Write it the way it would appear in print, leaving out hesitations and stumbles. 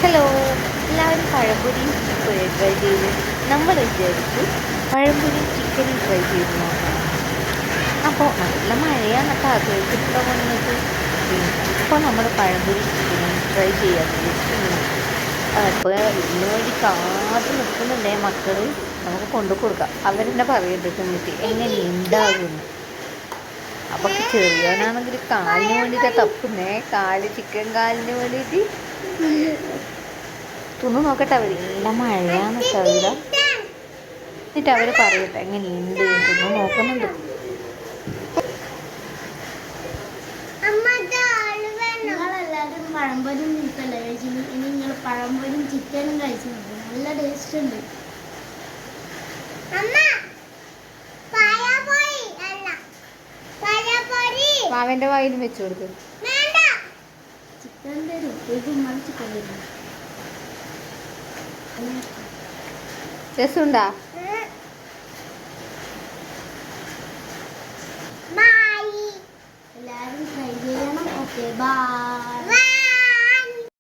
Hello, എല്ലാവരും പഴംപൊരിയും ചിക്കനും try ചെയ്ത് നമ്മൾ വിചാരിച്ചു പഴംപൊരിയും ചിക്കനും ട്രൈ ചെയ്ത് നോക്കാം. അപ്പോൾ നല്ല മഴയാണ് കേട്ടോ, കേൾക്കുന്നുണ്ടോ നിങ്ങൾക്ക്? അപ്പോൾ നമ്മൾ പഴംപൊരി ചിക്കനും ട്രൈ ചെയ്യാൻ വിചാരിച്ചു. അപ്പോൾ ഇതിനു വേണ്ടി കാത്തു നിൽക്കുന്നുണ്ടേ മക്കൾ, നമുക്ക് കൊണ്ടു കൊടുക്കാം. അവരെന്നെ പറയുന്നുണ്ട് എന്നിട്ട് എങ്ങനെ ഉണ്ടാകുമെന്ന്. അപ്പോൾ ചെറിയവനാണെങ്കിൽ കാലിന് വേണ്ടിയിട്ടാണ് തപ്പുന്നേ, ചിക്കൻ കാലിന് വേണ്ടിയിട്ട് തിന്നു നോക്കട്ടെ. അവർ നല്ല മഴയാണ് കവിത, എന്നിട്ട് അവർ പറയട്ടെ എങ്ങനെയുണ്ട് തിന്നു നോക്കുന്നുണ്ട്. നിങ്ങളെല്ലാവരും പഴംപൊരിയും ബീഫല്ലേ കഴിച്ചത്, ഇനി നിങ്ങൾ പഴംപൊരിയും ചിക്കനും കഴിച്ചു നോക്കും. നല്ല ടേസ്റ്റ് ഉണ്ട്. മാവൻ്റെ വായിലും വെച്ചു കൊടുക്കും. ചിക്കൻ തരും, ചിക്കൻ തരും. രസമുണ്ടാ? എല്ലാവരും ട്രൈ ചെയ്യണം. Okay, by.